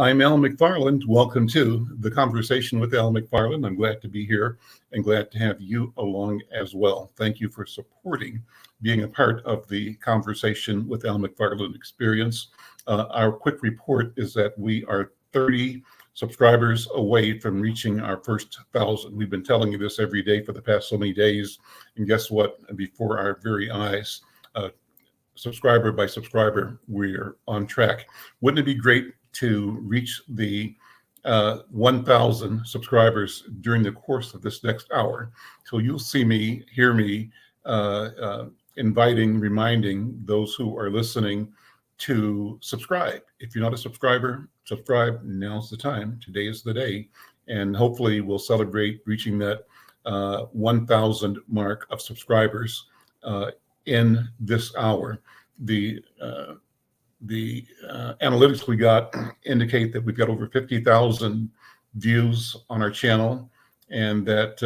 I'm Al McFarlane. Welcome to the Conversation with Al McFarlane. I'm glad to be here and glad to have you along as well. Thank you for supporting being a part of the Conversation with Al McFarlane experience. Our quick report is that we are 30 subscribers away from reaching our first 1,000. We've been telling you this every day for the past so many days. And guess what? Before our very eyes, subscriber by subscriber, we're on track. Wouldn't it be great to reach the 1,000 subscribers during the course of this next hour? So you'll see me, hear me, inviting, reminding those who are listening to subscribe. If you're not a subscriber, subscribe. Now's the time. Today is the day. And hopefully we'll celebrate reaching that 1,000 mark of subscribers in this hour. The analytics we got indicate that we've got over 50,000 views on our channel, and that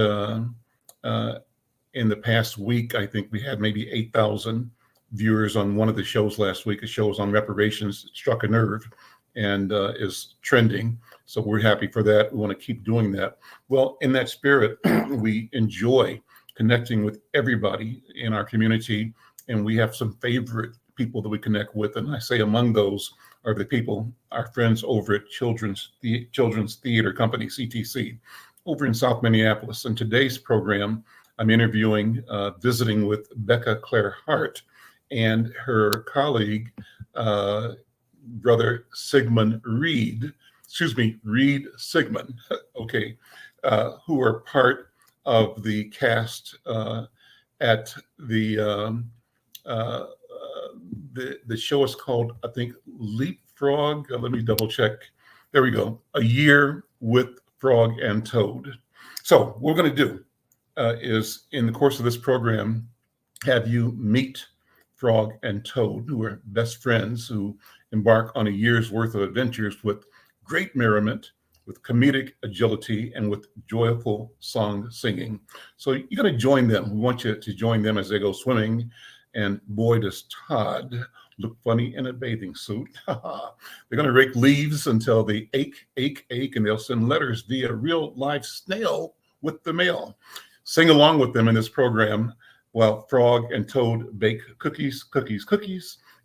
in the past week, I think we had maybe 8,000 viewers on one of the shows last week. A show was on reparations. It struck a nerve and is trending. So we're happy for that. We want to keep doing that. Well, in that spirit, we enjoy connecting with everybody in our community, and we have some favorite people that we connect with. And I say among those are the people, our friends over at Children's Theater Company, CTC, over in South Minneapolis. In today's program, I'm interviewing, visiting with Becca Claire Hart and her colleague, brother Sigmund Reed, Reed Sigmund, okay, who are part of the cast at the show is called, I think, Leapfrog. Let me double check. There we go. A Year with Frog and Toad. So what we're going to do is, in the course of this program, have you meet Frog and Toad, who are best friends who embark on a year's worth of adventures with great merriment, with comedic agility, and with joyful song singing. So you're going to join them. We want you to join them as they go swimming. And boy, does Todd look funny in a bathing suit. They're going to rake leaves until they ache, and they'll send letters via real live snail with the mail. Sing along with them in this program while Frog and Toad bake cookies,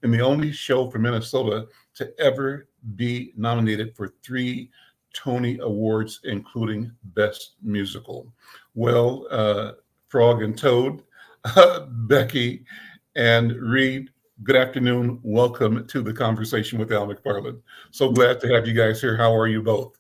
in the only show from Minnesota to ever be nominated for 3 Tony Awards, including Best Musical. Well, Frog and Toad, Becky and Reed, good afternoon. Welcome to the Conversation with Al McFarlane. So glad to have you guys here. How are you both?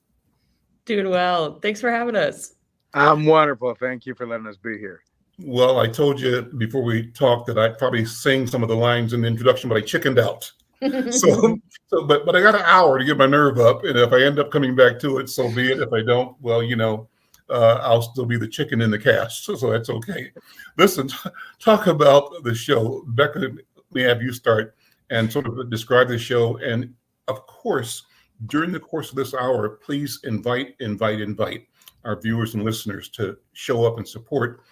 Doing well. Thanks for having us. I'm wonderful. Thank you for letting us be here. Well, I told you before we talked that I'd probably sing some of the lines in the introduction, but I chickened out. But I got an hour to get my nerve up, and if I end up coming back to it, so be it. If I don't, well, I'll still be the chicken in the cast, so that's okay. Listen, talk about the show. Becca, let me have you start and sort of describe the show. And of course, during the course of this hour, please invite our viewers and listeners to show up and support,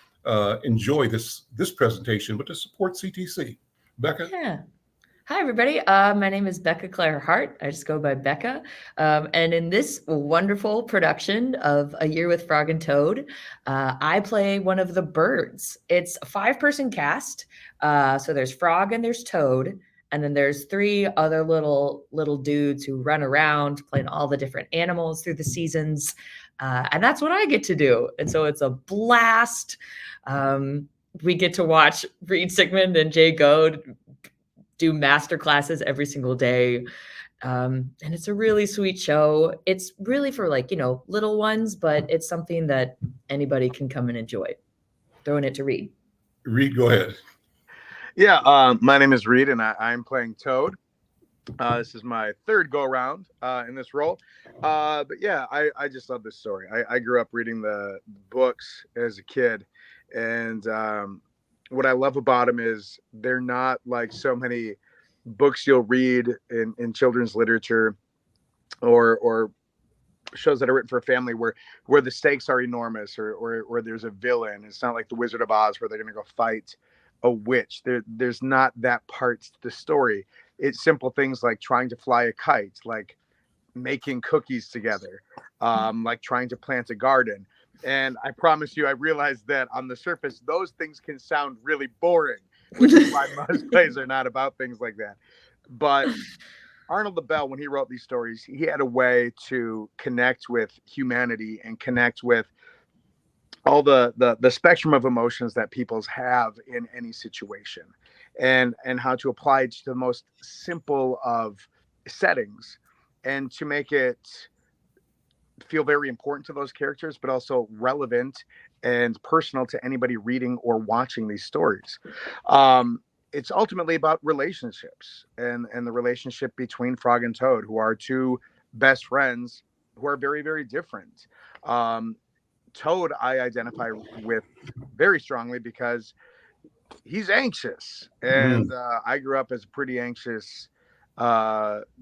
enjoy this presentation, but to support CTC. Becca? Yeah. Hi, everybody. My name is Becca Claire Hart. I just go by Becca. And in this wonderful production of A Year with Frog and Toad, I play one of the birds. It's a 5-person cast. So there's Frog and there's Toad. And then there's 3 other little dudes who run around playing all the different animals through the seasons. And that's what I get to do. And so it's a blast. We get to watch Reed Sigmund and Jay Goad do master classes every single day. And it's a really sweet show. It's really for little ones, but it's something that anybody can come and enjoy. Throwing it to Reed. Reed, go ahead. Yeah, my name is Reed, and I'm playing Toad. This is my 3rd go around in this role. But yeah, I just love this story. I grew up reading the books as a kid, and what I love about them is they're not like so many books you'll read in children's literature or shows that are written for a family where the stakes are enormous or there's a villain. It's not like The Wizard of Oz where they're going to go fight a witch. There's not that part to the story. It's simple things like trying to fly a kite, like making cookies together, like trying to plant a garden. And I promise you, I realized that on the surface, those things can sound really boring, which is why most plays are not about things like that. But Arnold LaBelle, when he wrote these stories, he had a way to connect with humanity and connect with all the spectrum of emotions that people's have in any situation, and how to apply it to the most simple of settings, and to make it feel very important to those characters, but also relevant and personal to anybody reading or watching these stories. It's ultimately about relationships, and the relationship between Frog and Toad, who are two best friends who are very, very different. Toad, I identify with very strongly because he's anxious, and I grew up as a pretty anxious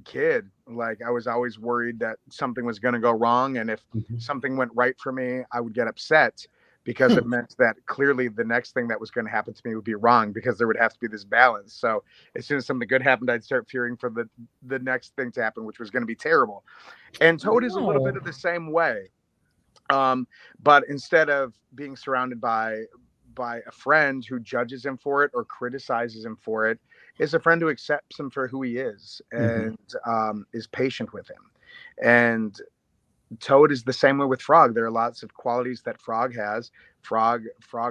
kid. Like, I was always worried that something was going to go wrong, and if something went right for me, I would get upset because it meant that clearly the next thing that was going to happen to me would be wrong, because there would have to be this balance. So as soon as something good happened, I'd start fearing for the next thing to happen, which was going to be terrible. And Toad is a little bit of the same way. But instead of being surrounded by a friend who judges him for it or criticizes him for it, is a friend who accepts him for who he is, and is patient with him. And Toad is the same way with Frog. There are lots of qualities that Frog has. Frog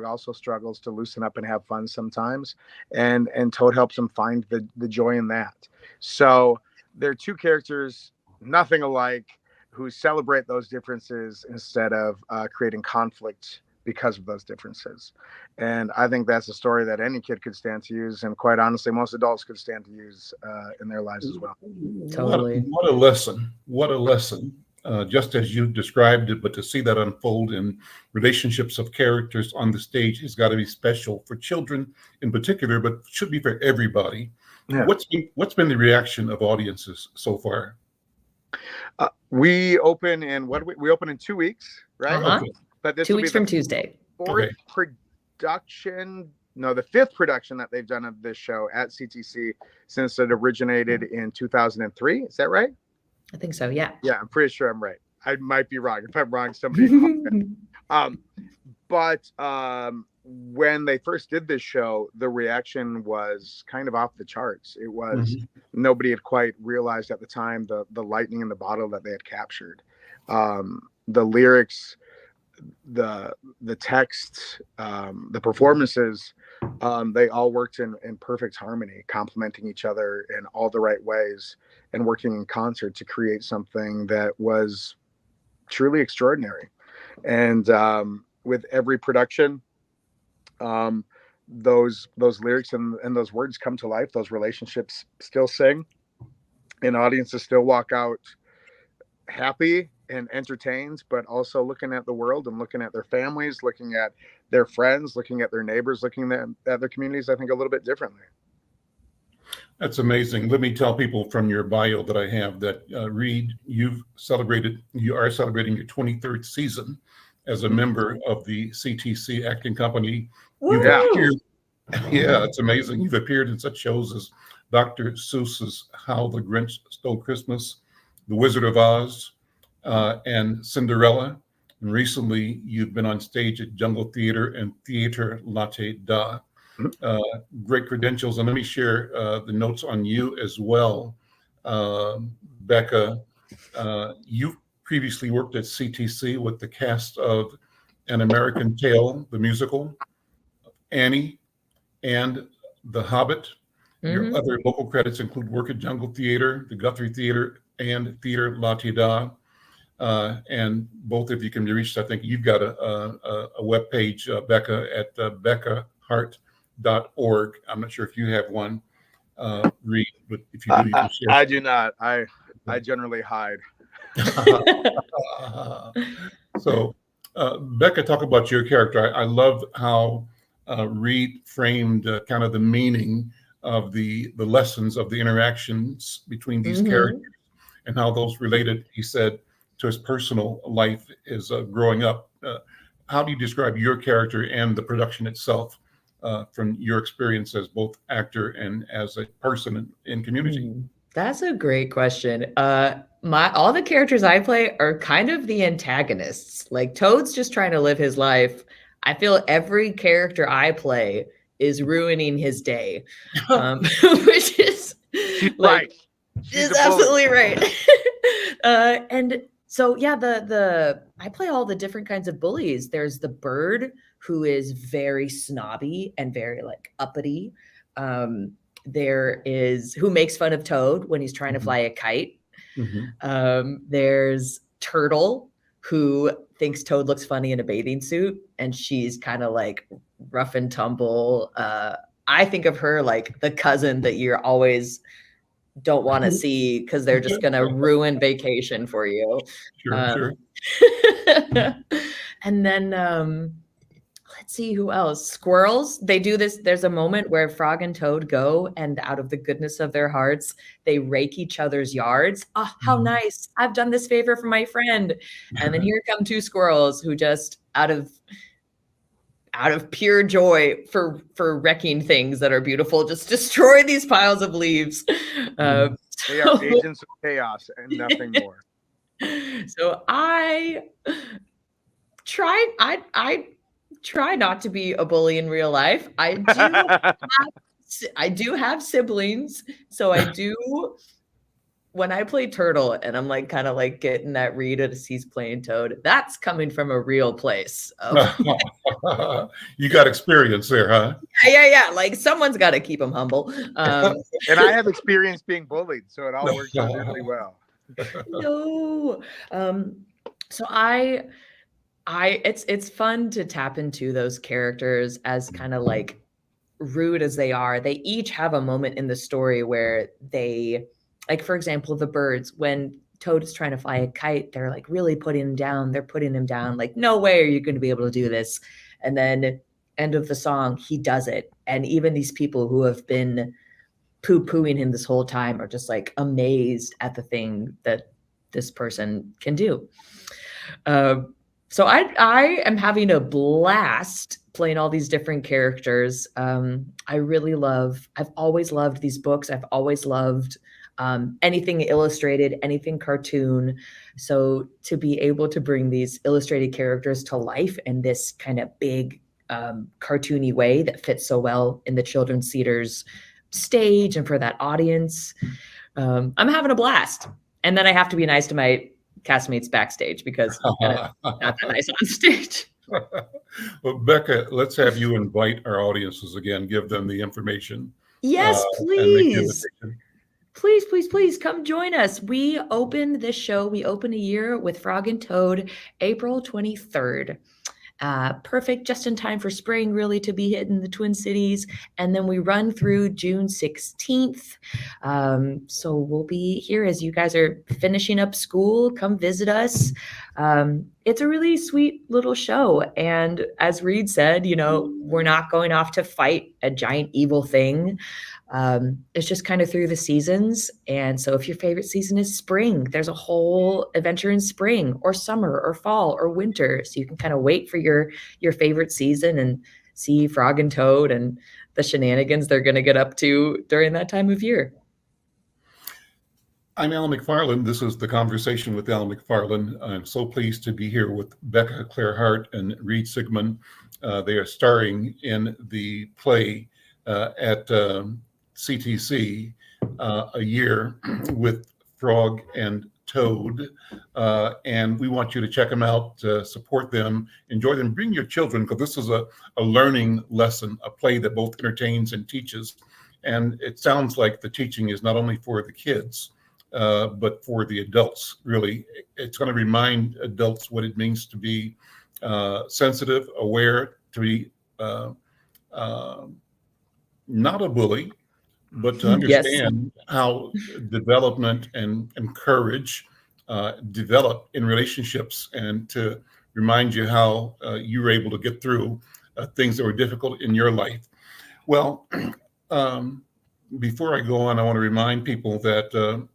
also struggles to loosen up and have fun sometimes, and Toad helps him find the joy in that. So they're two characters, nothing alike, who celebrate those differences instead of creating conflict because of those differences. And I think that's a story that any kid could stand to use, and quite honestly, most adults could stand to use in their lives as well. Totally. What a lesson. What a lesson. Just as you described it, but to see that unfold in relationships of characters on the stage has got to be special for children in particular, but should be for everybody. Yeah. What's been the reaction of audiences so far? We open in we open in 2 weeks, right? Okay. But this 2 weeks from Tuesday. Fourth production. No, the fifth production that they've done of this show at CTC since it originated in 2003. Is that right? I think so. Yeah. Yeah, I'm pretty sure I'm right. I might be wrong. If I'm wrong, somebody. But when they first did this show, the reaction was kind of off the charts. It was nobody had quite realized at the time the lightning in the bottle that they had captured. The lyrics, the text, the performances, they all worked in perfect harmony, complementing each other in all the right ways, and working in concert to create something that was truly extraordinary. And with every production, those lyrics and those words come to life. Those relationships still sing, and audiences still walk out happy and entertained, but also looking at the world and looking at their families, looking at their friends, looking at their neighbors, looking at their communities, I think, a little bit differently. That's amazing. Let me tell people from your bio that I have that, Reed, you are celebrating your 23rd season as a member of the CTC acting company. Yeah, it's amazing. You've appeared in such shows as Dr. Seuss's How the Grinch Stole Christmas, The Wizard of Oz, and Cinderella. And recently, you've been on stage at Jungle Theater and Theater Latte Da. Great credentials. And let me share the notes on you as well. Becca, you previously worked at CTC with the cast of An American Tale, the musical, Annie, and The Hobbit. Your other local credits include work at Jungle Theater, the Guthrie Theater, and Theater Latte Da. And both of you can be reached. I think you've got a webpage, Becca, at beccahart.org. I'm not sure if you have one, Reed, but if you do, you can share. I do not. I generally hide. So, Becca, talk about your character. I love how Reed framed kind of the meaning of the lessons of the interactions between these characters and how those related, he said, to his personal life as growing up. How do you describe your character and the production itself from your experience as both actor and as a person in community? That's a great question. all the characters I play are kind of the antagonists. Like Toad's just trying to live his life. I feel every character I play is ruining his day, which is She's like right. She's is a bully. absolutely right. And so yeah, the I play all the different kinds of bullies. There's the bird who is very snobby and very like uppity. There is who makes fun of Toad when he's trying to fly a kite. There's Turtle who thinks Toad looks funny in a bathing suit, and she's kind of like rough and tumble. I think of her like the cousin that you're always don't want to see because they're just going to ruin vacation for you. Sure. And then let's see who else. Squirrels, they do this. There's a moment where Frog and Toad go, and out of the goodness of their hearts, they rake each other's yards. Oh, how nice. I've done this favor for my friend. And then here come two squirrels who just out of pure joy for wrecking things that are beautiful, just destroy these piles of leaves. They are agents of chaos and nothing more. So I try not to be a bully in real life. I do have siblings, so I do. When I play Turtle and I'm like kind of like getting that read as he's playing Toad, that's coming from a real place. You got experience there, huh? Yeah. Like someone's got to keep him humble. And I have experience being bullied, so it all works out really well. No. So it's fun to tap into those characters as kind of like rude as they are. They each have a moment in the story where they, like, for example, the birds, when Toad is trying to fly a kite, they're like really putting him down. They're putting him down. Like, no way are you going to be able to do this. And then end of the song, he does it. And even these people who have been poo-pooing him this whole time are just like amazed at the thing that this person can do. So I am having a blast playing all these different characters. I've always loved these books. I've always loved anything illustrated, anything cartoon. So to be able to bring these illustrated characters to life in this kind of big cartoony way that fits so well in the children's theater's stage and for that audience, I'm having a blast. And then I have to be nice to my castmates backstage because I'm not that nice on stage. Well, Becca, let's have you invite our audiences again, give them the information. Yes, please. Please come join us. We open this show. We open a year with Frog and Toad, April 23rd. Perfect, just in time for spring, really, to be hitting the Twin Cities. And then we run through June 16th. So we'll be here as you guys are finishing up school. Come visit us. It's a really sweet little show. And as Reed said, we're not going off to fight a giant evil thing. It's just kind of through the seasons. And so if your favorite season is spring, there's a whole adventure in spring or summer or fall or winter. So you can kind of wait for your favorite season and see Frog and Toad and the shenanigans they're going to get up to during that time of year. I'm Al McFarlane. This is the Conversation with Al McFarlane. I'm so pleased to be here with Becca Claire Hart and Reed Sigmund. They are starring in the play at CTC, a year with Frog and Toad. And we want you to check them out, support them, enjoy them, bring your children, because this is a learning lesson, a play that both entertains and teaches. And it sounds like the teaching is not only for the kids, but for the adults, really. It's going to remind adults what it means to be sensitive, aware, to be not a bully, but to understand how development and courage develop in relationships, and to remind you how you were able to get through things that were difficult in your life. Well, before I go on, I want to remind people that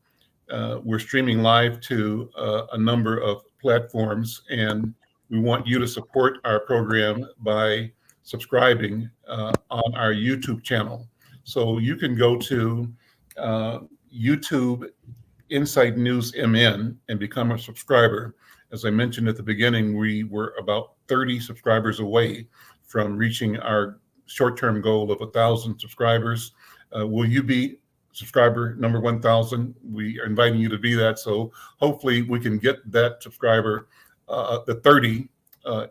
we're streaming live to a number of platforms, and we want you to support our program by subscribing on our YouTube channel. So you can go to YouTube Insight News MN and become a subscriber. As I mentioned at the beginning, we were about 30 subscribers away from reaching our short-term goal of 1,000 subscribers. Will you be subscriber number 1,000? We are inviting you to be that. So hopefully we can get that subscriber, the 30,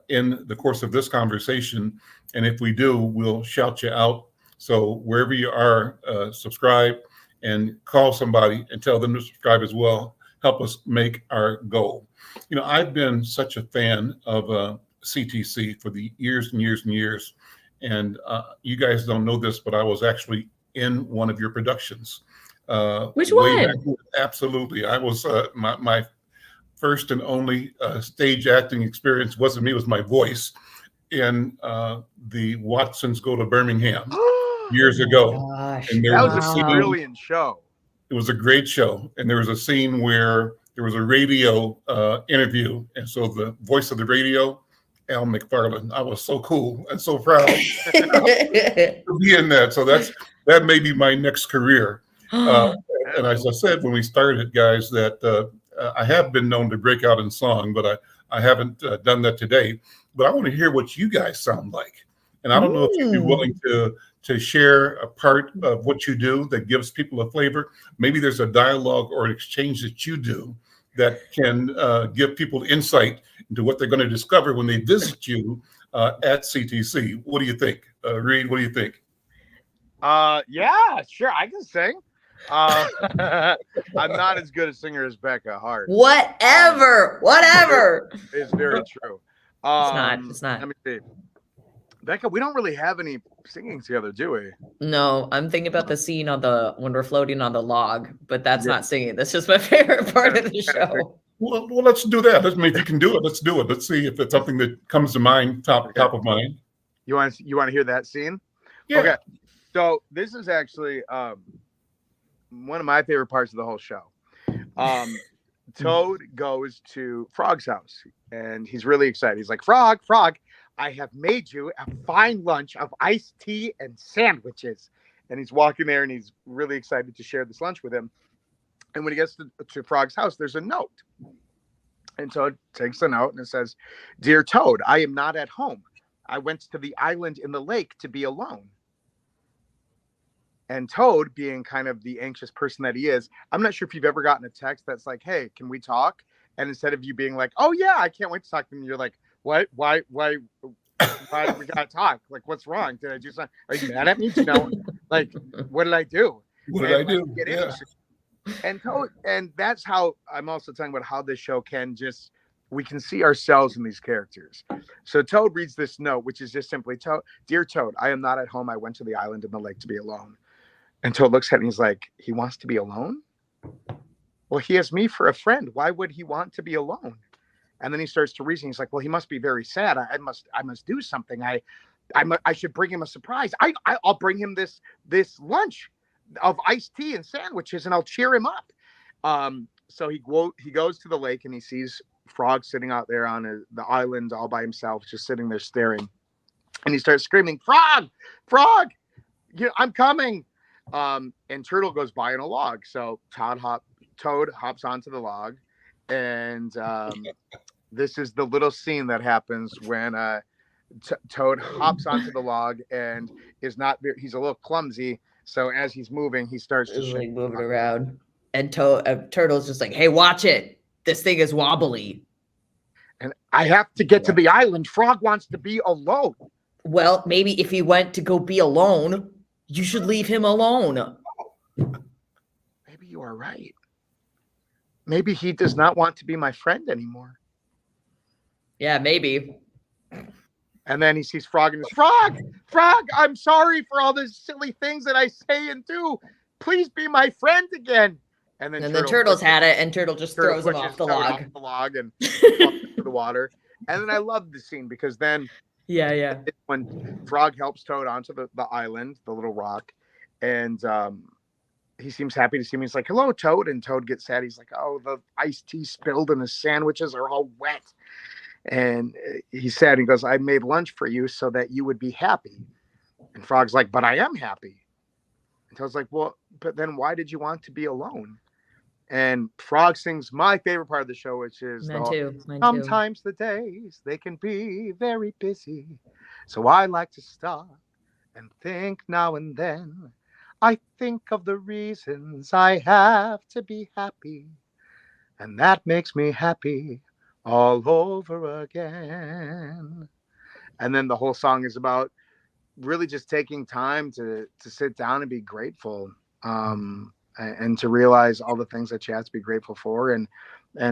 in the course of this conversation. And if we do, we'll shout you out. So wherever you are, subscribe and call somebody and tell them to subscribe as well. Help us make our goal. You know, I've been such a fan of CTC for the years and years and years. And you guys don't know this, but I was actually in one of your productions. Which one? Absolutely. I was my first and only stage acting experience wasn't me, it was my voice in the Watsons Go to Birmingham years ago. Gosh, And there That was was a a scene, brilliant show. it was a great show. And there was a scene where there was a radio interview. And so the voice of the radio, Al McFarlane, I was so cool and so proud to be in that. So that may be my next career. And as I said when we started, guys, that I have been known to break out in song, but I haven't done that today. But I want to hear what you guys sound like. And I don't know if you'd be willing to share a part of what you do that gives people a flavor. Maybe there's a dialogue or an exchange that you do that can give people insight into what they're going to discover when they visit you at CTC. What do you think? Reed, what do you think? Yeah, sure. I can sing. I'm not as good a singer as Becca Hart. Whatever. It's very true. It's not. Let me see. Becca, we don't really have any singing together, do we? No, I'm thinking about the scene when we're floating on the log, but that's not singing. That's just my favorite part of the show. Well, let's do that. If you can do it, let's do it. Let's see if it's something that comes to mind, top of mind. You want to hear that scene? Yeah. Okay. So this is actually one of my favorite parts of the whole show. Toad goes to Frog's house and he's really excited. He's like, Frog, I have made you a fine lunch of iced tea and sandwiches. And he's walking there and he's really excited to share this lunch with him. And when he gets to Frog's house, there's a note. And Toad takes the note and it says, Dear Toad, I am not at home. I went to the island in the lake to be alone. And Toad, being kind of the anxious person that he is, I'm not sure if you've ever gotten a text that's like, hey, can we talk? And instead of you being like, oh, yeah, I can't wait to talk to him, you're like, what? Why we gotta talk? Like, what's wrong? Did I do something? Are you mad at me? You know, like, what did I do? What did I do? Yeah. And Toad, and that's how I'm also talking about how this show can we can see ourselves in these characters. So Toad reads this note, which is just simply, Dear Toad, I am not at home. I went to the island in the lake to be alone. And Toad looks at it and he's like, he wants to be alone? Well, he has me for a friend. Why would he want to be alone? And then he starts to reason. He's like, well, he must be very sad. I must do something. I should bring him a surprise. I'll bring him this lunch of iced tea and sandwiches, and I'll cheer him up. So he goes to the lake and he sees Frog sitting out there on the island all by himself, just sitting there staring. And he starts screaming, Frog, I'm coming. And Turtle goes by on a log. So Toad hops onto the log. And this is the little scene that happens when Toad hops onto the log and he's a little clumsy. So as he's moving, he starts to like moving around. And Turtle's just like, hey, watch it. This thing is wobbly. And I have to get to the island. Frog wants to be alone. Well, maybe if he went to go be alone, you should leave him alone. Maybe you are right. Maybe he does not want to be my friend anymore. Yeah, maybe. And then he sees Frog and goes, Frog, I'm sorry for all the silly things that I say and do. Please be my friend again. And then the Turtle's had it, and Turtle just throws him off the log. Off the log and into the water. And then I love the scene because then when Frog helps Toad onto the island, the little rock, and he seems happy to see me. He's like, hello, Toad. And Toad gets sad. He's like, oh, the iced tea spilled and the sandwiches are all wet. And he's sad. He goes, I made lunch for you so that you would be happy. And Frog's like, but I am happy. And Toad's like, well, but then why did you want to be alone? And Frog sings my favorite part of the show, which is Mine too. sometimes the days they can be very busy. So I like to stop and think now and then. I think of the reasons I have to be happy, and that makes me happy all over again. And then the whole song is about really just taking time to sit down and be grateful, and to realize all the things that you have to be grateful for, and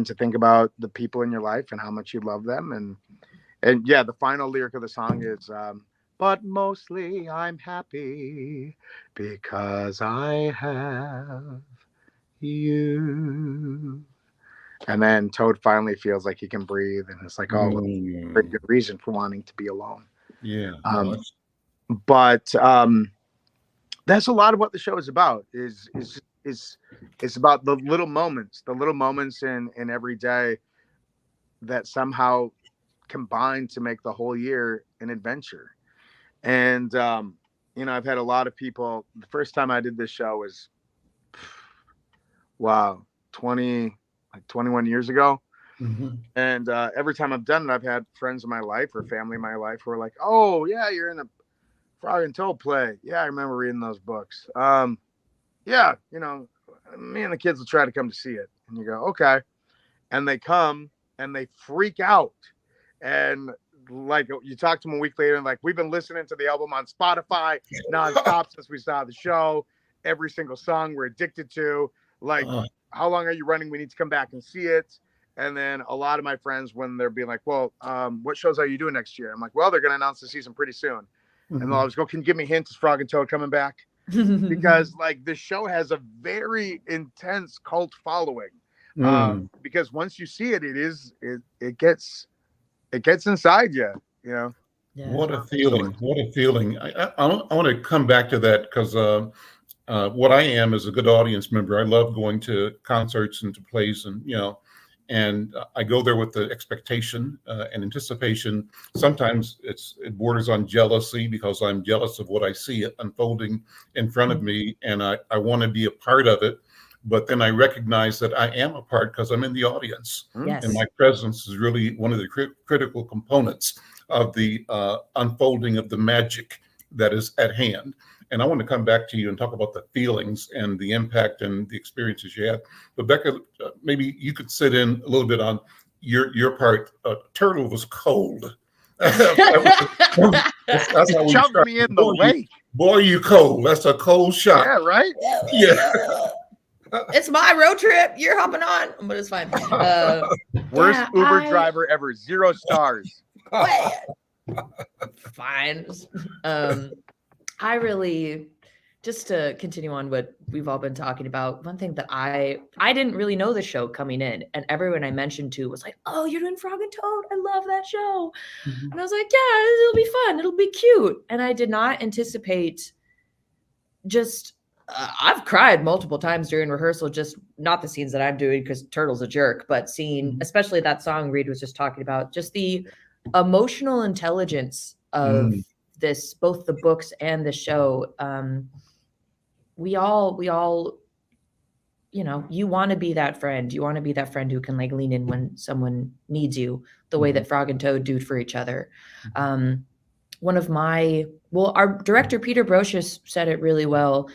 to think about the people in your life and how much you love them. And yeah, the final lyric of the song is but mostly I'm happy because I have you. And then Toad finally feels like he can breathe, and it's like, oh, pretty good reason for wanting to be alone. Yeah. But that's a lot of what the show is about. Is about the little moments in every day that somehow combine to make the whole year an adventure. And I've had a lot of people. The first time I did this show was, wow, 21 years ago. Mm-hmm. And every time I've done it, I've had friends in my life or family in my life who are like, "Oh yeah, you're in a Frog and Toad play. Yeah, I remember reading those books. Yeah, me and the kids will try to come to see it." And you go, "Okay." And they come and they freak out. And like, you talk to them a week later and like, "We've been listening to the album on Spotify nonstop since we saw the show. Every single song we're addicted to. Like, how long are you running? We need to come back and see it." And then a lot of my friends, when they're being like, "Well, what shows are you doing next year?" I'm like, "Well, they're going to announce the season pretty soon." And they'll always go, "Can you give me hints? Is Frog and Toad coming back?" Because like the show has a very intense cult following. Because once you see it, it gets inside you, Yeah. What a feeling. What a feeling. I want to come back to that because what I am is a good audience member. I love going to concerts and to plays, and I go there with the expectation and anticipation. Sometimes it borders on jealousy because I'm jealous of what I see unfolding in front of me, and I want to be a part of it. But then I recognize that I am a part because I'm in the audience, Yes. and my presence is really one of the critical components of the unfolding of the magic that is at hand. And I want to come back to you and talk about the feelings and the impact and the experiences you had. But Becca, maybe you could sit in a little bit on your part. Turtle was cold. That's how we shoved start. me in the lake. Boy, you cold. That's a cold shot. Yeah, right? Yeah. It's my road trip. You're hopping on, but it's fine. Worst Uber driver ever. 0 stars. Fine. I really, just to continue on what we've all been talking about, one thing that I didn't really know the show coming in, and everyone I mentioned to was like, "Oh, you're doing Frog and Toad. I love that show." And I was like, "Yeah, it'll be fun. It'll be cute." And I did not anticipate just, I've cried multiple times during rehearsal, just not the scenes that I'm doing because Turtle's a jerk, but seeing, especially that song Reed was just talking about, just the emotional intelligence of this, both the books and the show. We all, you want to be that friend. You want to be that friend who can like lean in when someone needs you, the way that Frog and Toad do for each other. One of our director, Peter Brocious, said it really well.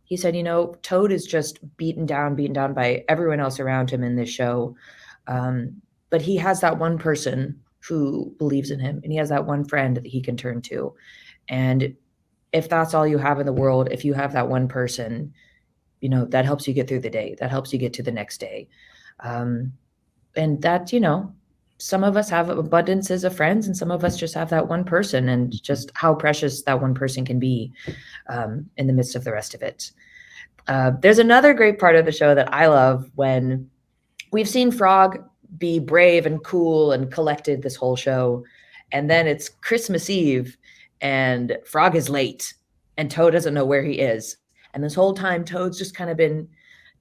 He said, Toad is just beaten down by everyone else around him in this show. But he has that one person who believes in him, and he has that one friend that he can turn to. And if that's all you have in the world, if you have that one person, that helps you get through the day, that helps you get to the next day. And that, some of us have abundances of friends, and some of us just have that one person, and just how precious that one person can be in the midst of the rest of it. There's another great part of the show that I love, when we've seen Frog be brave and cool and collected this whole show, and then it's Christmas Eve and Frog is late and Toad doesn't know where he is. And this whole time Toad's just kind of been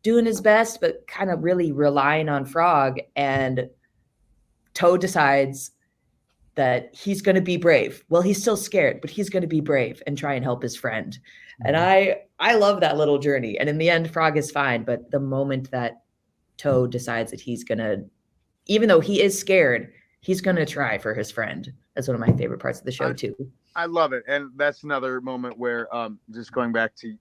doing his best, but kind of really relying on Frog. And Toad decides that he's going to be brave. Well, he's still scared, but he's going to be brave and try and help his friend. And I love that little journey. And in the end, Frog is fine. But the moment that Toad decides that he's going to, even though he is scared, he's going to try for his friend. That's one of my favorite parts of the show, too. I love it. And that's another moment where, just going back to,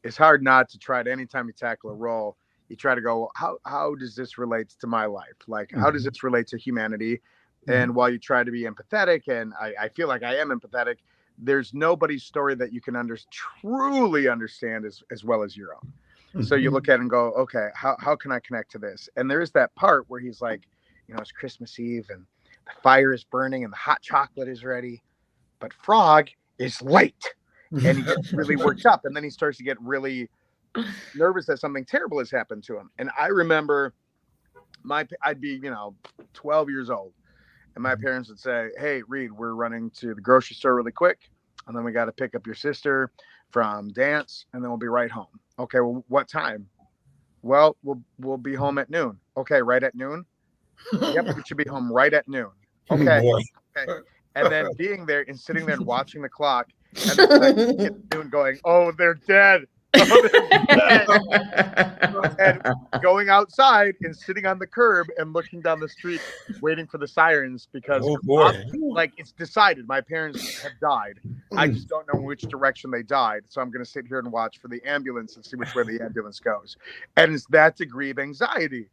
it's hard not to try to, anytime you tackle a role, you try to go, how does this relate to my life? Like, how does this relate to humanity? And while you try to be empathetic, and I feel like I am empathetic, there's nobody's story that you can truly understand as well as your own. So you look at it and go, okay, how can I connect to this? And there is that part where he's like, it's Christmas Eve and the fire is burning and the hot chocolate is ready, but Frog is late. And he gets really worked up, and then he starts to get really nervous that something terrible has happened to him. And I remember I'd be 12 years old, and my parents would say, hey, Reed, we're running to the grocery store really quick, and then we got to pick up your sister from dance, and then we'll be right home. Okay, well, what time? Well, we'll be home at noon. Okay, right at noon? Yep, we should be home right at noon. Okay. Okay. And then being there and sitting there and watching the clock, and then noon going, oh, they're dead. Oh, they're dead. And going outside and sitting on the curb and looking down the street, waiting for the sirens, because like, it's decided my parents have died. I just don't know which direction they died. So I'm going to sit here and watch for the ambulance and see which way the ambulance goes. And it's that degree of anxiety.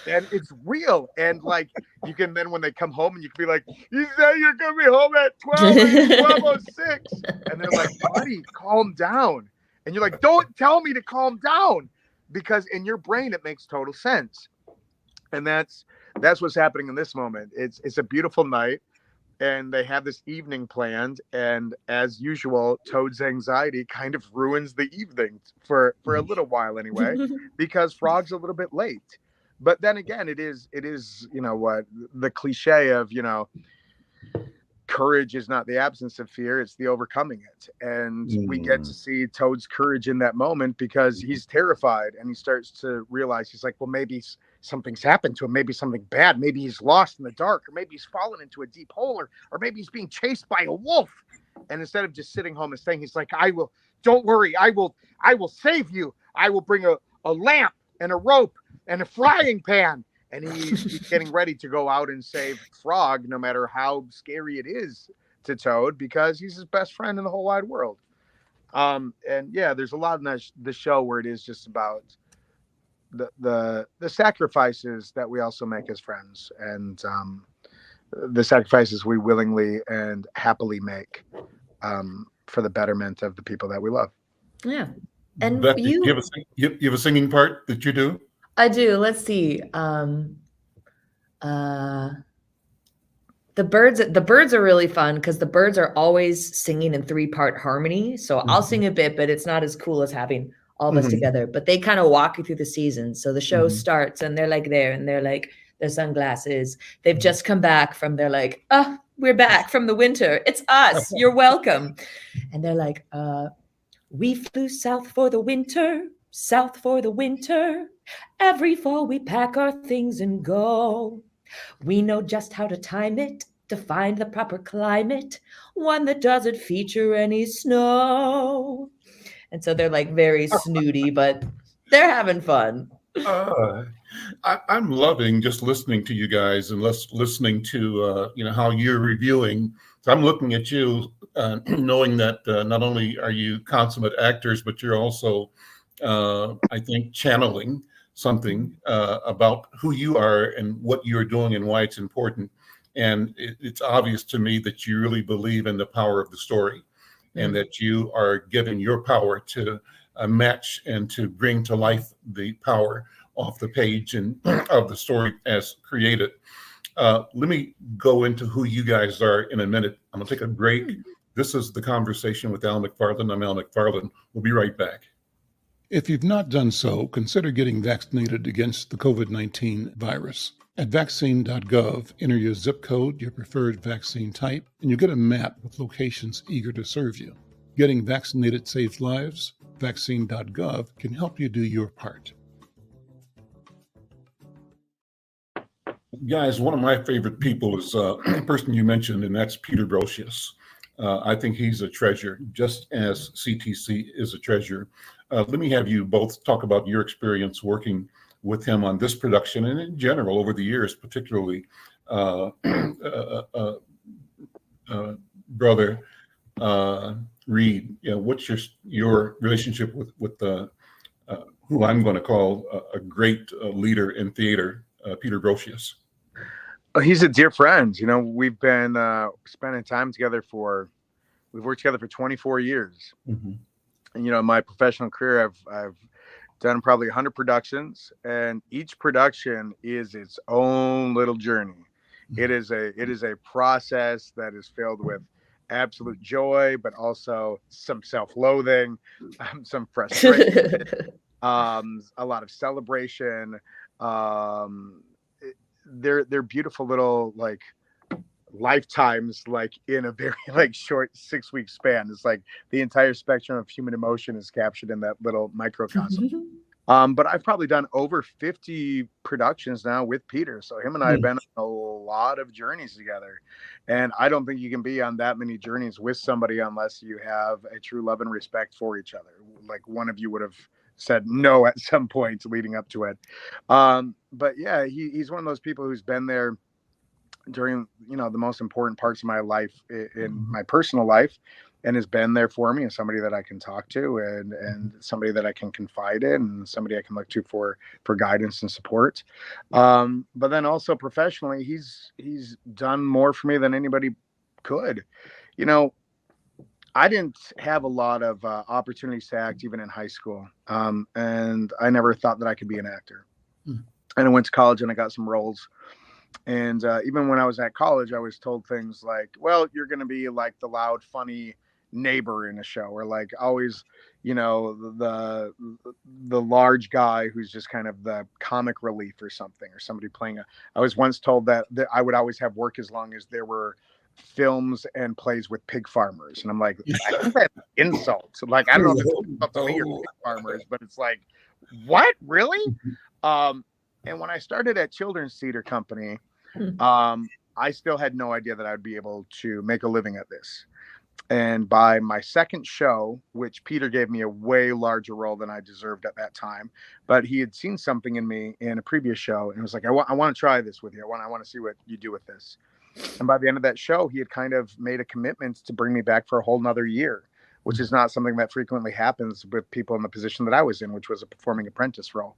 And it's real. And like, you can then, when they come home, and you can be like, you say you're going to be home at 12:06. And they're like, buddy, calm down. And you're like, don't tell me to calm down, because in your brain, it makes total sense. And that's what's happening in this moment. It's a beautiful night, and they have this evening planned. And as usual, Toad's anxiety kind of ruins the evening for a little while anyway, because Frog's a little bit late. But then again, it is, what the cliche of, courage is not the absence of fear, it's the overcoming it. And we get to see Toad's courage in that moment, because he's terrified, and he starts to realize, he's like, well, maybe something's happened to him, maybe something bad, maybe he's lost in the dark, or maybe he's fallen into a deep hole, or maybe he's being chased by a wolf. And instead of just sitting home and staying, he's like, don't worry, I will save you. I will bring a lamp and a rope and a frying pan. And he's getting ready to go out and save Frog, no matter how scary it is to Toad, because he's his best friend in the whole wide world. And yeah, there's a lot in the show where it is just about the sacrifices that we also make as friends, and the sacrifices we willingly and happily make for the betterment of the people that we love. Yeah. And Beth, you have a singing part that you do? I do. Let's see. The birds are really fun, because the birds are always singing in 3-part harmony. So I'll sing a bit, but it's not as cool as having all of us together. But they kind of walk you through the seasons. So the show starts, and they're like there, and they're like their sunglasses. They've just come back from, they're like, oh, we're back from the winter. It's us. You're welcome. And they're like, we flew south for the winter. South for the winter. Every fall we pack our things and go. We know just how to time it, to find the proper climate, one that doesn't feature any snow. And so they're like very snooty, but they're having fun. I'm loving just listening to you guys, and listening to how you're reviewing. So I'm looking at you, knowing that not only are you consummate actors, but you're also I think channeling something about who you are and what you're doing and why it's important. And it's obvious to me that you really believe in the power of the story, and that you are giving your power to match and to bring to life the power off the page and of the story as created. Let me go into who you guys are in a minute. I'm gonna take a break. This is the Conversation with Al McFarlane. I'm Al McFarlane. We'll be right back. If you've not done so, consider getting vaccinated against the COVID-19 virus. At vaccine.gov, enter your zip code, your preferred vaccine type, and you'll get a map with locations eager to serve you. Getting vaccinated saves lives. Vaccine.gov can help you do your part. Guys, one of my favorite people is a person you mentioned, and that's Peter Brocious. I think he's a treasure, just as CTC is a treasure. Let me have you both talk about your experience working with him on this production and in general over the years, particularly brother Reed. What's your relationship with who I'm going to call a great leader in theater, Peter Brocious? He's a dear friend. We've been spending time together we've worked together for 24 years. Mm-hmm. And, in my professional career, I've done probably 100 productions, and each production is its own little journey. It is a process that is filled with absolute joy, but also some self-loathing, some frustration, a lot of celebration. They're beautiful little lifetimes, in a very short 6-week span. It's like the entire spectrum of human emotion is captured in that little microcosm. But I've probably done over 50 productions now with Peter. So him and I have been on a lot of journeys together. And I don't think you can be on that many journeys with somebody unless you have a true love and respect for each other. Like one of you would have said no at some point leading up to it. But yeah, he's one of those people who's been there during, the most important parts of my life in my personal life, and has been there for me, and somebody that I can talk to, and somebody that I can confide in, and somebody I can look to for guidance and support. But then also professionally, he's done more for me than anybody could. I didn't have a lot of opportunities to act even in high school. And I never thought that I could be an actor. And I went to college and I got some roles. And even when I was at college, I was told things like, well, you're going to be like the loud, funny neighbor in a show, or like always, the large guy who's just kind of the comic relief or something, or somebody playing I was once told that I would always have work as long as there were films and plays with pig farmers. And I'm like, I think that's an insult. So like, I don't know if it's an insult to me or pig farmers, but it's like, what, really? And when I started at Children's Theater Company, I still had no idea that I'd be able to make a living at this. And by my second show, which Peter gave me a way larger role than I deserved at that time, but he had seen something in me in a previous show and was like, I want to try this with you. I want to see what you do with this. And by the end of that show, he had kind of made a commitment to bring me back for a whole nother year, which is not something that frequently happens with people in the position that I was in, which was a performing apprentice role.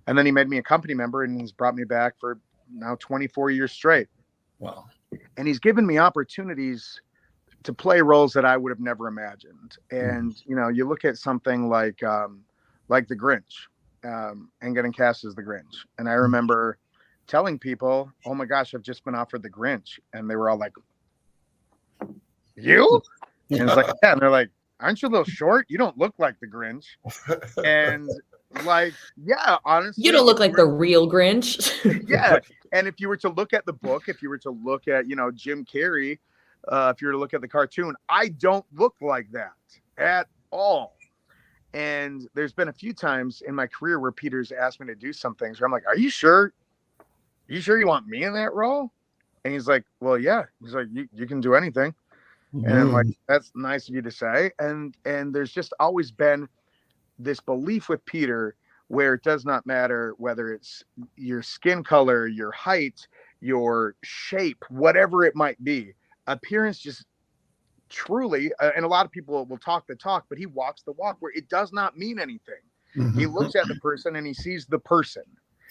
And then he made me a company member, and he's brought me back for now 24 years straight. Wow. And he's given me opportunities to play roles that I would have never imagined. And, you look at something like The Grinch, and getting cast as the Grinch. And I remember telling people, oh my gosh, I've just been offered the Grinch. And they were all like, you? And it's like, yeah. And they're like, aren't you a little short? You don't look like the Grinch. And like, yeah, honestly, you don't look like the real Grinch. Yeah. And if you were to look at the book, if you were to look at, Jim Carrey, if you were to look at the cartoon, I don't look like that at all. And there's been a few times in my career where Peter's asked me to do some things where I'm like, are you sure? You want me in that role? And he's like, well, yeah. He's like, you can do anything. And I'm like, that's nice of you to say. And there's just always been this belief with Peter where it does not matter whether it's your skin color, your height, your shape, whatever it might be. Appearance just truly, and a lot of people will talk the talk, but he walks the walk where it does not mean anything. He looks at the person and he sees the person.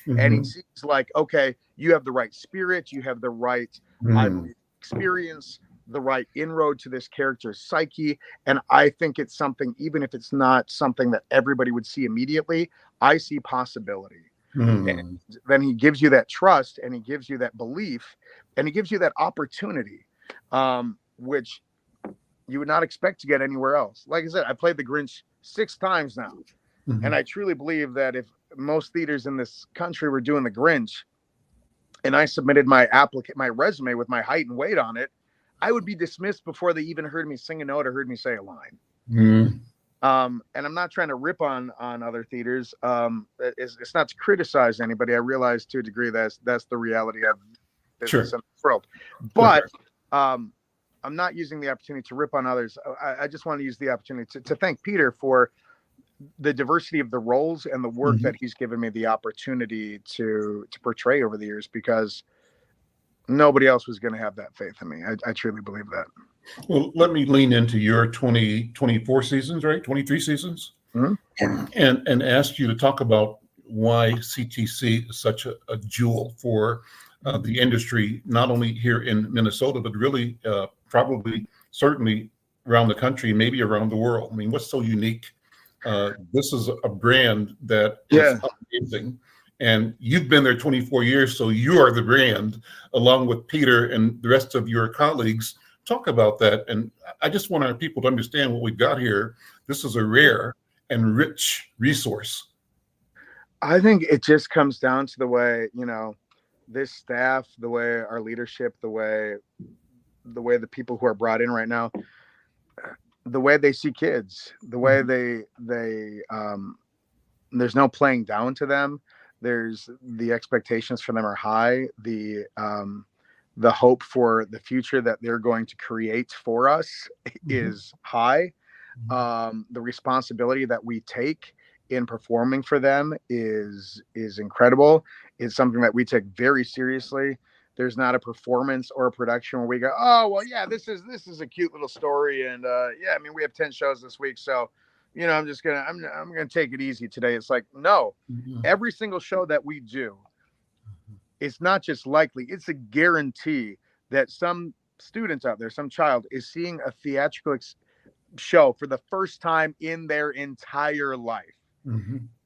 And he sees like, okay, you have the right spirit, you have the right experience, the right inroad to this character's psyche. And I think it's something, even if it's not something that everybody would see immediately, I see possibility. And then he gives you that trust, and he gives you that belief, and he gives you that opportunity, which you would not expect to get anywhere else. Like I said, I played the Grinch 6 times now. And I truly believe that if most theaters in this country were doing the Grinch, and I submitted my resume with my height and weight on it, I would be dismissed before they even heard me sing a note or heard me say a line. And I'm not trying to rip on other theaters. It's not to criticize anybody. I realize to a degree that's the reality of business in the world. But I'm not using the opportunity to rip on others. I just want to use the opportunity to thank Peter for the diversity of the roles and the work that he's given me the opportunity to portray over the years, because nobody else was going to have that faith in me. I truly believe that. Well, let me lean into your 24 seasons, right? 23 seasons, and ask you to talk about why CTC is such a jewel for the industry, not only here in Minnesota, but really probably certainly around the country, maybe around the world. I mean, what's so unique? This is a brand that is amazing. And you've been there 24 years, so you are the brand, along with Peter and the rest of your colleagues. Talk about that. And I just want our people to understand what we've got here. This is a rare and rich resource. I think it just comes down to the way, this staff, the way our leadership, the way the people who are brought in right now, the way they see kids, the way they there's no playing down to them. There's the expectations for them are high. The hope for the future that they're going to create for us is high. The responsibility that we take in performing for them is incredible. It's something that we take very seriously. There's not a performance or a production where we go, oh, well, yeah, this is a cute little story. And yeah, I mean, we have 10 shows this week. So, I'm going to take it easy today. It's like, no, every single show that we do, it's not just likely, it's a guarantee that some students out there, some child is seeing a theatrical show for the first time in their entire life.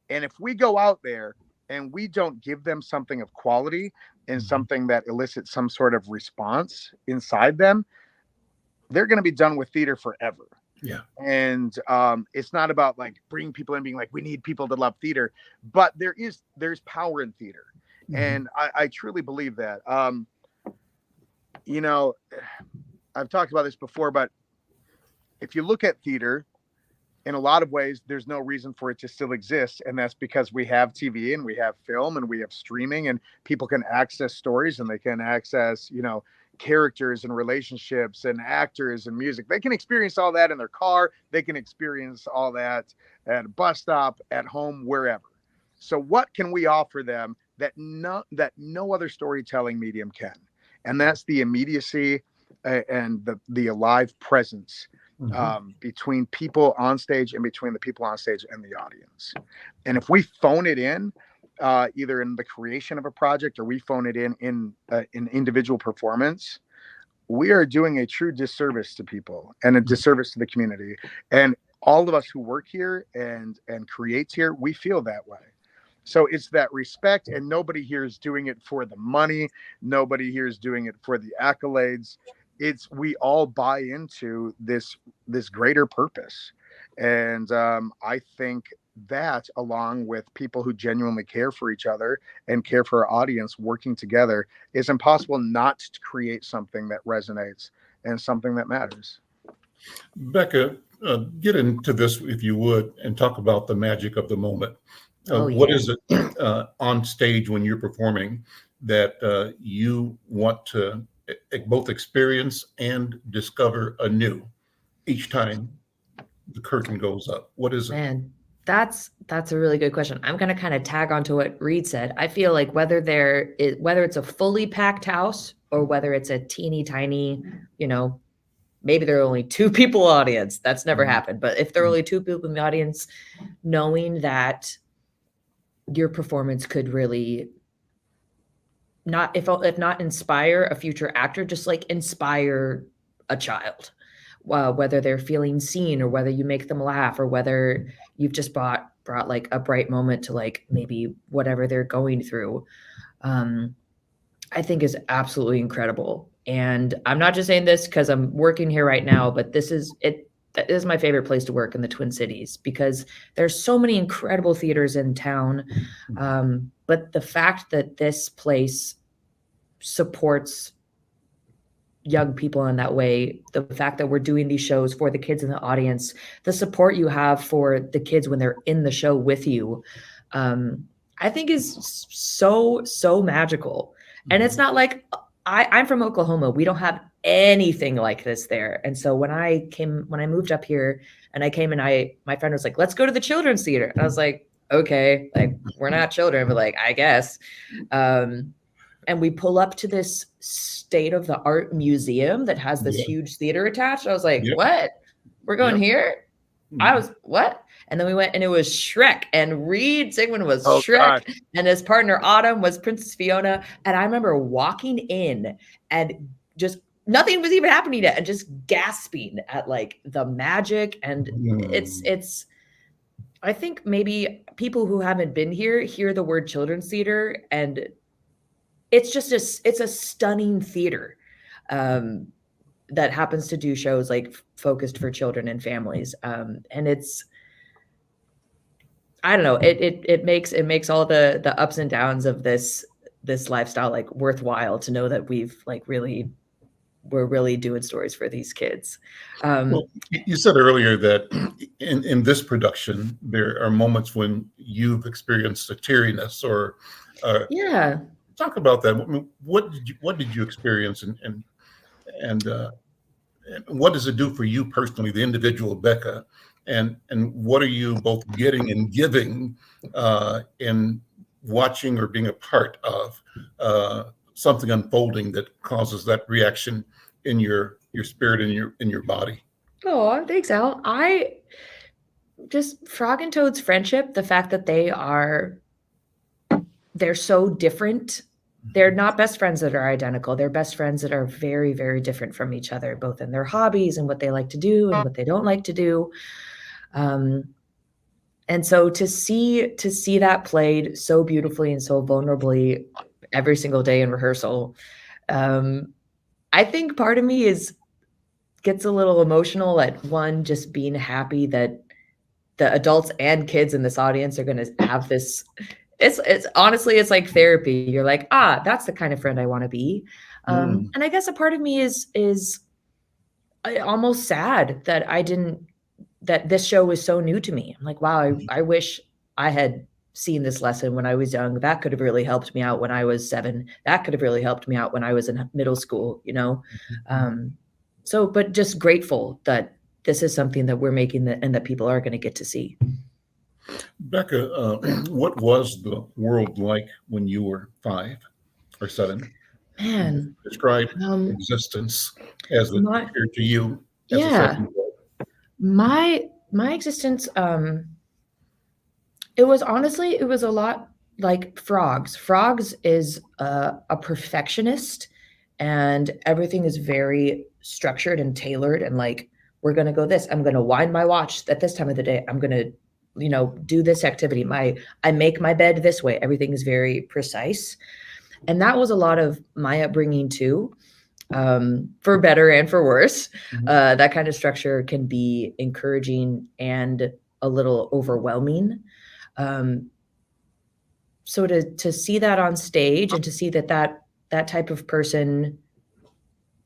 And if we go out there and we don't give them something of quality and something that elicits some sort of response inside them, they're going to be done with theater forever. Yeah. And it's not about like bringing people in being like, we need people to love theater, but there's power in theater. And I truly believe that. I've talked about this before, but if you look at theater, in a lot of ways, there's no reason for it to still exist. And that's because we have TV and we have film and we have streaming, and people can access stories and they can access, characters and relationships and actors and music. They can experience all that in their car. They can experience all that at a bus stop, at home, wherever. So what can we offer them that no other storytelling medium can? And that's the immediacy and the alive presence between people on stage and between the people on stage and the audience. And if we phone it in, either in the creation of a project or we phone it in an individual performance, we are doing a true disservice to people and a disservice to the community. And all of us who work here and create here, we feel that way. So it's that respect, and nobody here is doing it for the money. Nobody here is doing it for the accolades. We all buy into this greater purpose. And I think that, along with people who genuinely care for each other and care for our audience working together, is impossible not to create something that resonates and something that matters. Becca, get into this, if you would, and talk about the magic of the moment. What is it on stage when you're performing that you want to both experience and discover anew each time the curtain goes up? What is it? Man, that's a really good question. I'm going to kind of tag onto what Reed said. I feel like whether it's a fully packed house or whether it's a teeny tiny, maybe there are only 2 people audience. That's never happened. But if there are only 2 people in the audience, knowing that your performance could really not, if not inspire a future actor, just like inspire a child, whether they're feeling seen or whether you make them laugh or whether you've just brought like a bright moment to like maybe whatever they're going through, I think is absolutely incredible. And I'm not just saying this because I'm working here right now, but this is my favorite place to work in the Twin Cities because there's so many incredible theaters in town. But the fact that this place supports young people in that way, the fact that we're doing these shows for the kids in the audience, the support you have for the kids when they're in the show with you, I think is so magical. And it's not like I'm from Oklahoma. We don't have anything like this there. And so when I moved up here and I came and my friend was like, let's go to the children's theater. And I was like, okay, like we're not children, but like, I guess. And we pull up to this state of the art museum that has this huge theater attached. I was like, what? We're going here? I was, what? And then we went and it was Shrek, and Reed Sigmund was Shrek, God. And his partner Autumn was Princess Fiona. And I remember walking in and just nothing was even happening yet and just gasping at like the magic. And it's I think maybe people who haven't been here hear the word children's theater and it's just it's a stunning theater that happens to do shows like focused for children and families. And it's, I don't know, it makes all the ups and downs of this lifestyle like worthwhile to know that we're really doing stories for these kids. Well, you said earlier that in this production, there are moments when you've experienced a teariness or talk about that. I mean, what did you experience and what does it do for you personally, the individual Becca? And what are you both getting and giving in watching or being a part of something unfolding that causes that reaction in your spirit and in your body? Oh, thanks, Al. I just Frog and Toad's friendship, the fact that they're so different. They're not best friends that are identical. They're best friends that are very, very different from each other, both in their hobbies and what they like to do and what they don't like to do. And so to see that played so beautifully and so vulnerably every single day in rehearsal, I think part of me gets a little emotional at one, just being happy that the adults and kids in this audience are going to have this. It's honestly, it's like therapy. You're like, that's the kind of friend I want to be. And I guess a part of me is almost sad that that this show was so new to me. I'm like, wow, I wish I had seen this lesson when I was young. That could have really helped me out when I was 7. That could have really helped me out when I was in middle school, you know? But just grateful that this is something that we're making and that people are going to get to see. Becca, what was the world like when you were 5 or 7? Man, describe existence as it appeared to you as a 7-year-old. My existence, it was a lot like Frogs. Frogs is a perfectionist, and everything is very structured and tailored, and like, we're going to go this. I'm going to wind my watch at this time of the day. I'm going to do this activity. I make my bed this way. Everything is very precise. And that was a lot of my upbringing too, for better and for worse. That kind of structure can be encouraging and a little overwhelming. So to see that on stage and to see that type of person,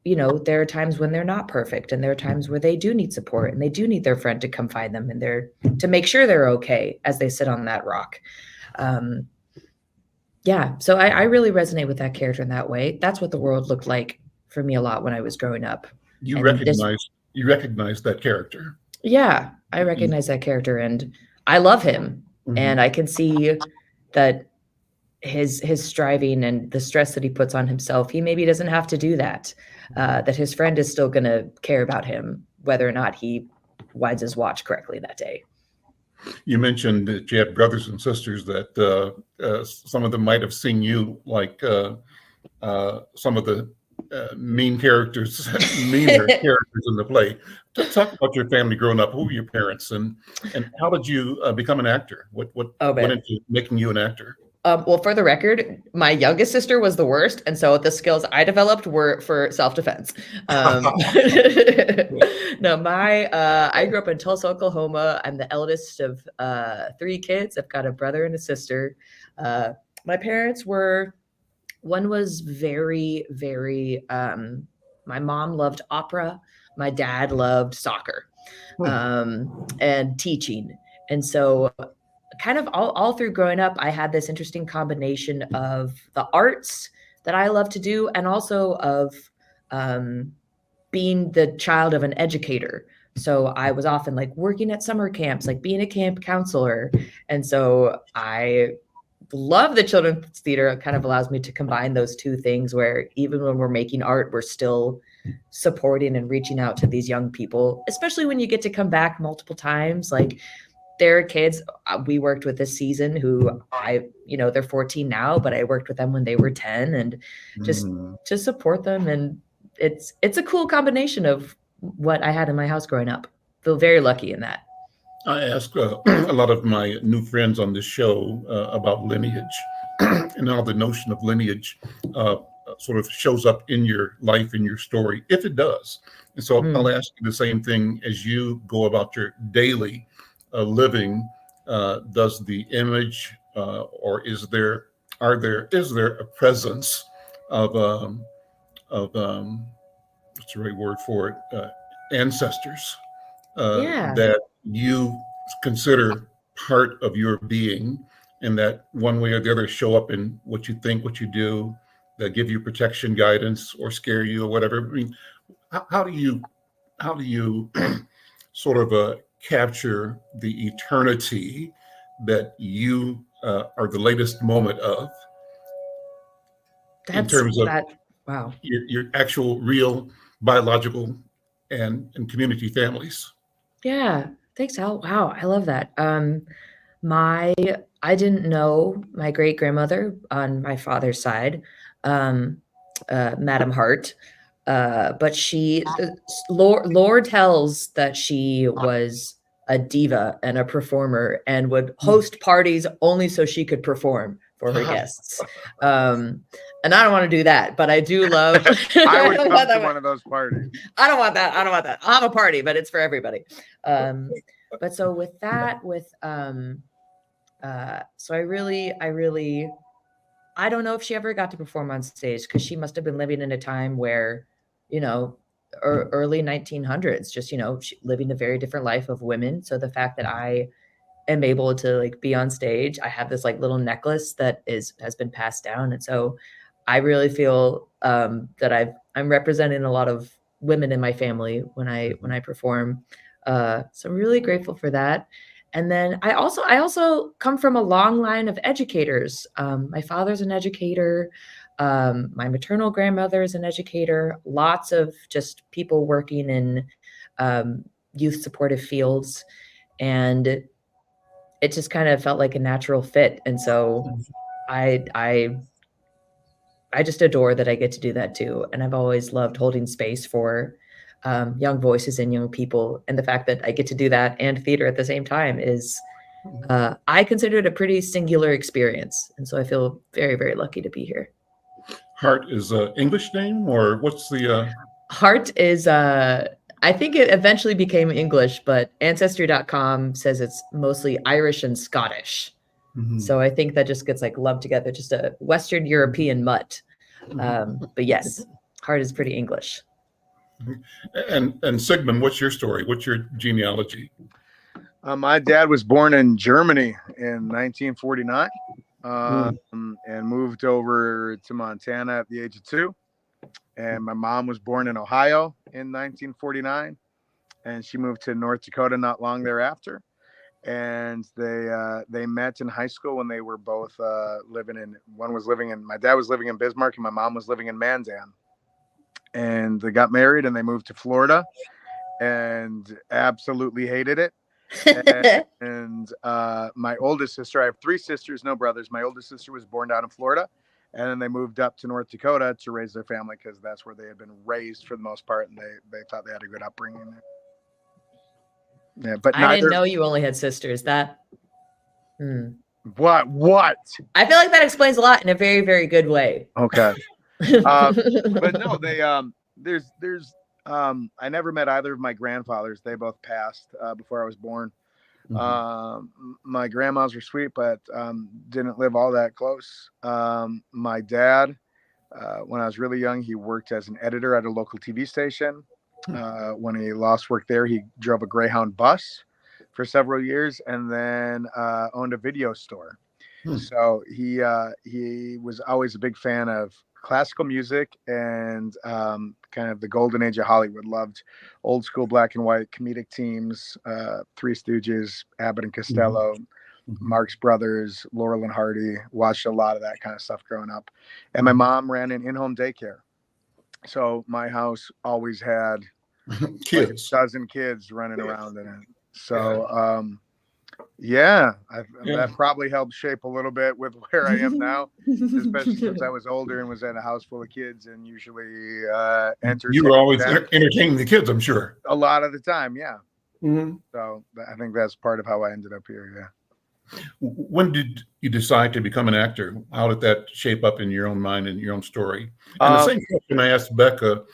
there are times when they're not perfect, and there are times where they do need support and they do need their friend to come find them and to make sure they're okay as they sit on that rock. So I really resonate with that character in that way. That's what the world looked like for me a lot when I was growing up. You recognize that character. Yeah, I recognize that character, and I love him. And I can see that his striving and the stress that he puts on himself, he maybe doesn't have to do that. That his friend is still going to care about him, whether or not he winds his watch correctly that day. You mentioned that you had brothers and sisters that some of them might have seen you like some of the meaner characters in the play. Talk about your family growing up. Who were your parents, and how did you become an actor? What went into making you an actor? Well, for the record, my youngest sister was the worst, and so the skills I developed were for self-defense. No, I grew up in Tulsa, Oklahoma. I'm the eldest of 3 kids. I've got a brother and a sister. My parents one was very, very. My mom loved opera. My dad loved soccer, and teaching, and so. Kind of all through growing up, I had this interesting combination of the arts, that I love to do, and also of being the child of an educator. So I was often like working at summer camps, like being a camp counselor. And so I love the children's theater. It kind of allows me to combine those two things where even when we're making art, we're still supporting and reaching out to these young people, especially when you get to come back multiple times. Like there are kids we worked with this season who they're 14 now, but I worked with them when they were 10, and just to support them. And it's a cool combination of what I had in my house growing up. Feel very lucky in that. I ask a lot of my new friends on this show about lineage and how the notion of lineage sort of shows up in your life, in your story, if it does. And so I'll ask you the same thing as you go about your daily living. Does the image or is there a presence of what's the right word for it, ancestors that you consider part of your being, and that one way or the other show up in what you think, what you do, that give you protection, guidance, or scare you, or whatever? I mean, how do you sort of capture the eternity that you are the latest moment of, in terms of wow, your actual real biological and community families? Yeah, thanks, Al. Wow, I love that. I didn't know my great grandmother on my father's side, Madam Hart, but lore tells that she was a diva and a performer and would host parties only so she could perform for her guests. And I don't want to do that, but I do love. I would come to one of those parties. I don't want that. I'll have a party, but it's for everybody. But so with that, so I don't know if she ever got to perform on stage, because she must have been living in a time where, early 1900s, just, living a very different life of women. So the fact that I am able to like be on stage, I have this like little necklace that has been passed down. And so I really feel that I'm representing a lot of women in my family when I perform. So I'm really grateful for that. And then I also come from a long line of educators. My father's an educator. My maternal grandmother is an educator. Lots of just people working in youth supportive fields. And it just kind of felt like a natural fit. And so I just adore that I get to do that too. And I've always loved holding space for young voices and young people. And the fact that I get to do that and theater at the same time is, I consider it a pretty singular experience. And so I feel very, very lucky to be here. Hart is an English name, or what's the? Hart is, I think it eventually became English, but Ancestry.com says it's mostly Irish and Scottish. So I think that just gets like lumped together, just a Western European mutt. But yes, Hart is pretty English. And Sigmund, what's your story? What's your genealogy? My dad was born in Germany in 1949 and moved over to Montana at the age of 2. And my mom was born in Ohio in 1949, and she moved to North Dakota not long thereafter. And they met in high school when they were both my dad was living in Bismarck and my mom was living in Mandan. And they got married and they moved to Florida and absolutely hated it. And my oldest sister, I have 3 sisters, no brothers. My oldest sister was born down in Florida, and then they moved up to North Dakota to raise their family because that's where they had been raised for the most part, and they thought they had a good upbringing there. Yeah, but I didn't know you only had sisters. What? I feel like that explains a lot in a very, very good way. Okay. But no, there's I never met either of my grandfathers. They both passed before I was born. My grandmas were sweet, but didn't live all that close. My dad, when I was really young, he worked as an editor at a local TV station. When he lost work there, he drove a Greyhound bus for several years and then owned a video store. So he was always a big fan of classical music and kind of the golden age of Hollywood. Loved old school black and white comedic teams, Three Stooges, Abbott and Costello, Marx Brothers, Laurel and Hardy. Watched a lot of that kind of stuff growing up. And my mom ran an in-home daycare. So my house always had Kids. like a dozen kids running around in it. So yeah, that probably helped shape a little bit with where I am now, especially since I was older and was at a house full of kids and usually You were always entertaining the kids, I'm sure. A lot of the time, yeah. So I think that's part of how I ended up here, yeah. When did you decide to become an actor? How did that shape up in your own mind and your own story? And the same question I asked Becca,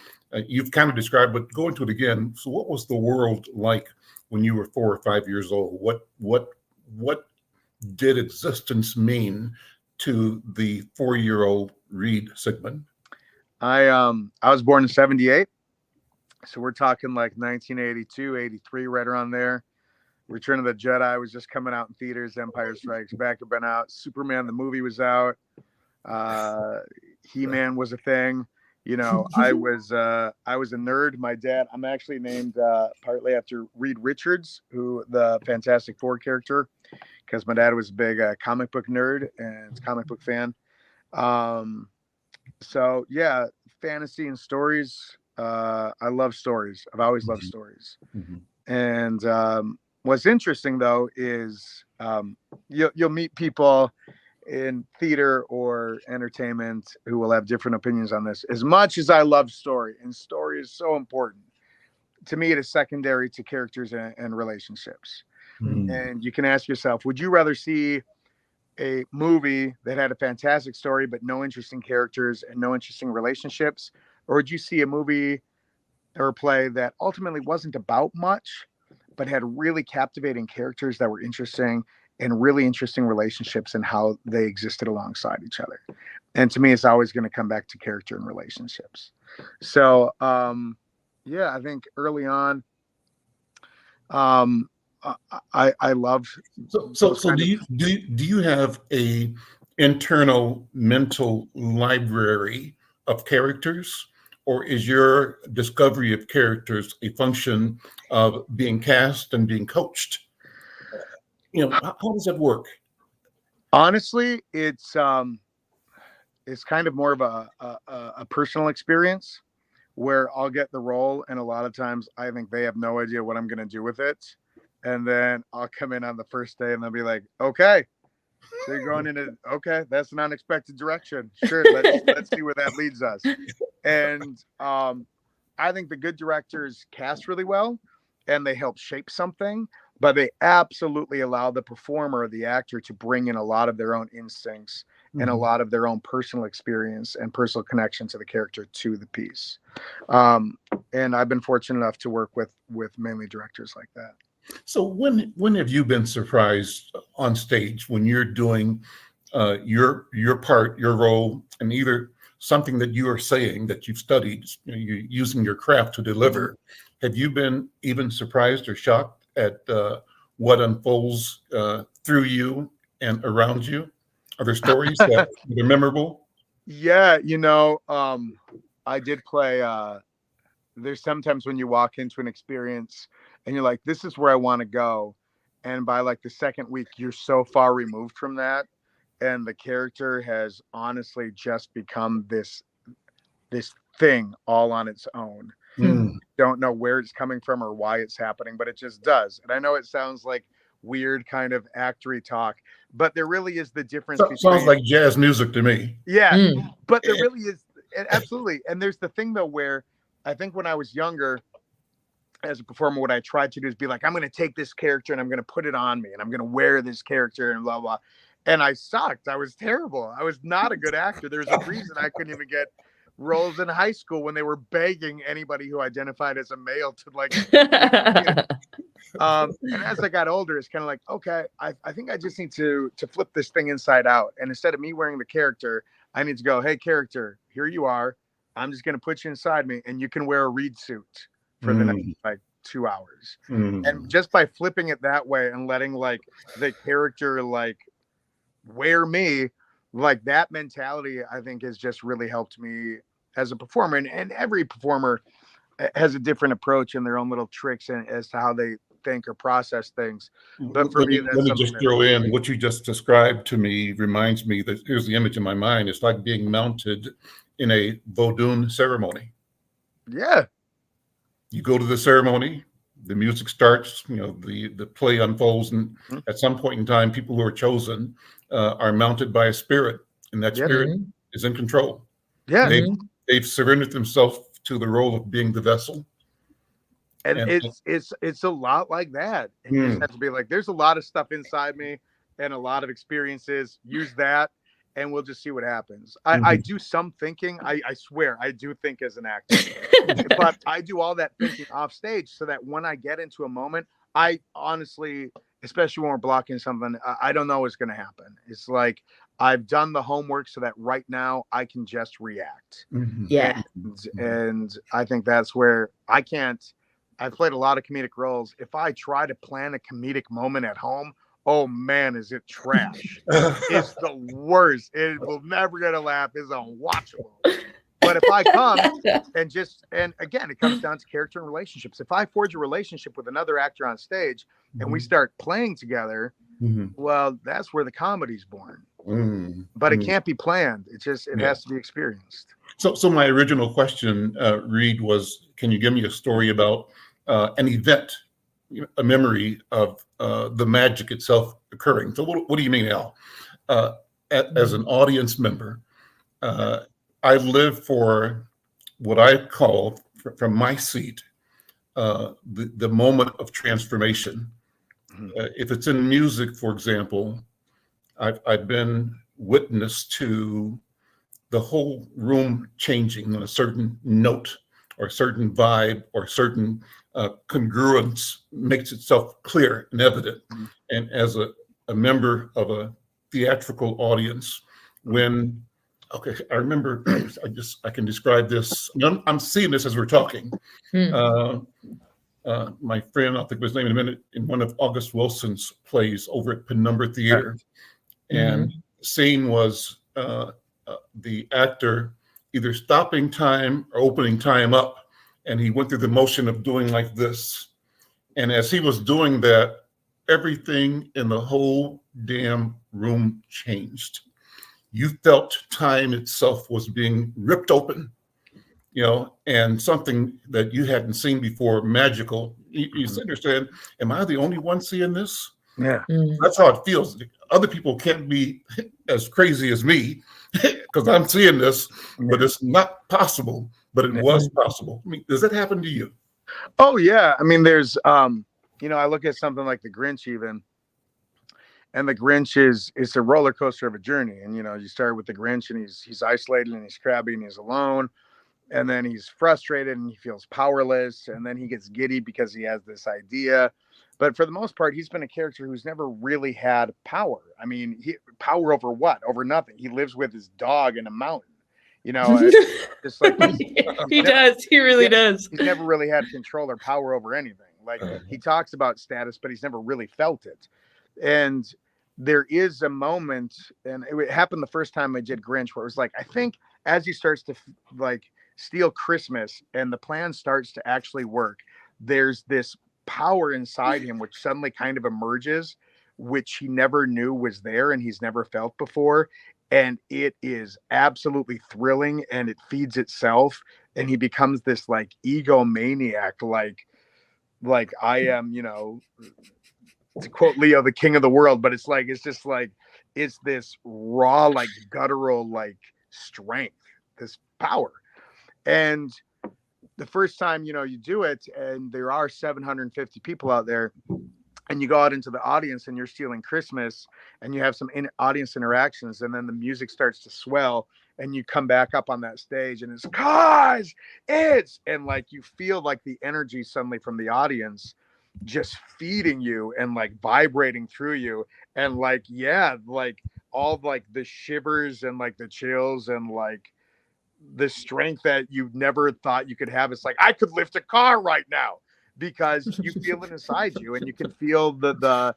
you've kind of described, but go into it again. So what was the world like when you were 4 or 5 years old? What did existence mean to the 4-year-old Reed Sigmund? I was born in 78. So we're talking like 1982, 83, right around there. Return of the Jedi was just coming out in theaters. Empire Strikes Back had been out. Superman, the movie, was out. He-Man was a thing. You know, I was a nerd. My dad, I'm actually named partly after Reed Richards, who the Fantastic Four character, because my dad was a big comic book nerd and comic book fan. So yeah, fantasy and stories. I love stories. I've always loved stories. And what's interesting though is you'll meet people in theater or entertainment who will have different opinions on this. As much as I love story, and story is so important to me, it is secondary to characters and relationships. And you can ask yourself, would you rather see a movie that had a fantastic story but no interesting characters and no interesting relationships, or would you see a movie or a play that ultimately wasn't about much but had really captivating characters that were interesting and really interesting relationships and how they existed alongside each other? And to me, it's always going to come back to character and relationships. So yeah, I think early on, I love. So do you have a internal mental library of characters, or is your discovery of characters a function of being cast and being coached? You know, how does that work? Honestly, it's kind of more of a personal experience where I'll get the role, and a lot of times I think they have no idea what I'm going to do with it. And then I'll come in on the first day and they'll be like, okay, so you're going into, okay, that's an unexpected direction. Sure. Let's see where that leads us. And I think the good directors cast really well and they help shape something, but they absolutely allow the performer or the actor to bring in a lot of their own instincts and a lot of their own personal experience and personal connection to the character, to the piece. And I've been fortunate enough to work with mainly directors like that. So when have you been surprised on stage when you're doing your part, your role, and either something that you are saying that you've studied, you're using your craft to deliver? Have you been even surprised or shocked at what unfolds through you and around you? Are there stories that are memorable? Yeah, you know, I did play. There's sometimes when you walk into an experience and you're like, this is where I want to go. And by like the second week, you're so far removed from that. And the character has honestly just become this thing all on its own. Don't know where it's coming from or why it's happening, but it just does. And I know it sounds like weird kind of actory talk, but there really is the difference. Sounds like jazz music to me. Yeah, but there really is. Absolutely. And there's the thing though, where I think when I was younger as a performer, what I tried to do is be like, I'm going to take this character and I'm going to put it on me and I'm going to wear this character and blah, blah. And I sucked. I was terrible. I was not a good actor. There's a reason I couldn't even get roles in high school when they were begging anybody who identified as a male to like, and as I got older, it's kind of like, okay, I think I just need to flip this thing inside out. And instead of me wearing the character, I need to go, hey, character, here you are. I'm just going to put you inside me and you can wear a Reed suit for the next like 2 hours. And just by flipping it that way and letting like the character like wear me. Like that mentality, I think, has just really helped me as a performer. And every performer has a different approach and their own little tricks as to how they think or process things. But for me, Let that's me something just that, throw in what you just described to me reminds me that here's the image in my mind. It's like being mounted in a Vodun ceremony. yeah, You go to the ceremony, the music starts, the play unfolds, and at some point in time, people who are chosen are mounted by a spirit, and that Yep. spirit is in control. yeah. They've surrendered themselves to the role of being the vessel. And And it's a lot like that. And you just have to be like, there's a lot of stuff inside me and a lot of experiences. Use that, and we'll just see what happens. I do some thinking. I swear, I do think as an actor, but I do all that thinking off stage so that when I get into a moment, I honestly, especially when we're blocking something, I don't know what's going to happen. It's like I've done the homework so that right now I can just react. Yeah. And I think that's where I can't. I've played a lot of comedic roles. If I try to plan a comedic moment at home, oh man, is it trash. It's the worst. It will never get a laugh. It's unwatchable. But if I come and again, it comes down to character and relationships. If I forge a relationship with another actor on stage and we start playing together, well, that's where the comedy's born. But it can't be planned. It has to be experienced. So my original question, Reed, was, can you give me a story about an event, a memory of the magic itself occurring? So what do you mean, Al? As an audience member, I live for what I call, from my seat, the moment of transformation. If it's in music, for example, I've been witness to the whole room changing on a certain note or certain vibe or certain congruence makes itself clear and evident. And as a member of a theatrical audience, I remember, I can describe this. I'm seeing this as we're talking. My friend, I'll think of his name in a minute, in one of August Wilson's plays over at Penumbra Theater. And the scene was the actor either stopping time or opening time up. And he went through the motion of doing like this. And as he was doing that, everything in the whole damn room changed. You felt time itself was being ripped open, and something that you hadn't seen before, magical. You understand, am I the only one seeing this? Yeah. That's how it feels. Other people can't be as crazy as me because I'm seeing this, but it's not possible, but it was possible. I mean, does that happen to you? Oh yeah. I mean, there's, I look at something like The Grinch even, and The Grinch it's a roller coaster of a journey. And, you start with The Grinch and he's isolated and he's crabby and he's alone. And then he's frustrated and he feels powerless. And then he gets giddy because he has this idea. But for the most part, he's been a character who's never really had power. I mean, power over what? Over nothing. He lives with his dog in a mountain. Just like he does. He really does. He's never really had control or power over anything. Like he talks about status, but he's never really felt it. And there is a moment, and it happened the first time I did Grinch, where it was like, I think as he starts to steal Christmas and the plan starts to actually work, there's this power inside him which suddenly kind of emerges, which he never knew was there and he's never felt before. And it is absolutely thrilling, and it feeds itself, and he becomes this egomaniac, like I am, to quote Leo, the king of the world. But it's this raw, guttural, strength, this power. And the first time, you do it, and there are 750 people out there, and you go out into the audience and you're stealing Christmas, and you have some audience interactions, and then the music starts to swell, and you come back up on that stage, and it's and you feel the energy suddenly from the audience just feeding you and vibrating through you, and all the shivers and the chills and the strength that you never thought you could have. It's like, I could lift a car right now, because you feel it inside you, and you can feel the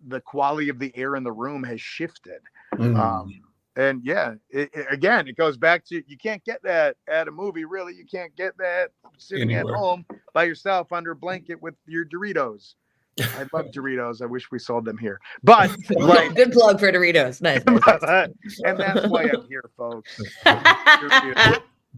the quality of the air in the room has shifted. Mm. And yeah, again, it goes back to, you can't get that at a movie, really. You can't get that sitting Anywhere. at home by yourself under a blanket with your Doritos. I love Doritos. I wish we sold them here. But like, Good plug for Doritos. Nice. and that's why I'm here, folks.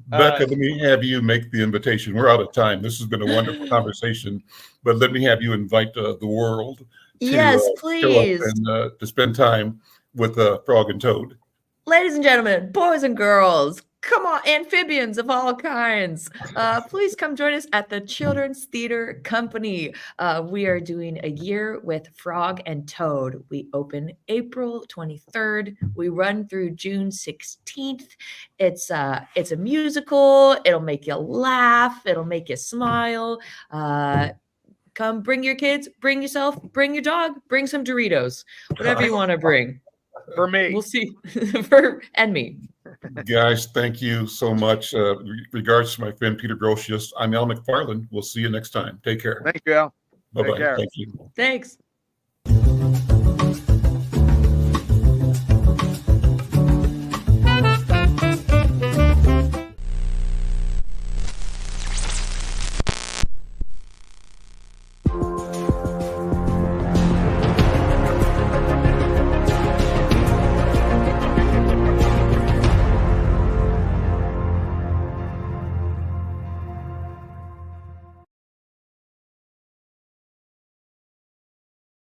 Becca, let me have you make the invitation. We're out of time. This has been a wonderful conversation, but let me have you invite the world to Yes, show up please. and to spend time with Frog and Toad. Ladies and gentlemen, boys and girls, come on, amphibians of all kinds, please come join us at the Children's Theater Company. We are doing a year with Frog and Toad. We open April 23rd. We run through June 16th. It's a musical. It'll make you laugh. It'll make you smile. Come, bring your kids, bring yourself, bring your dog, bring some Doritos, whatever you want to bring. For me. We'll see. And me. Guys, thank you so much. Regards to my friend Peter Brocious. I'm Al McFarlane. We'll see you next time. Take care. Thank you, Al. Bye-bye. Take care. Thank you. Thanks.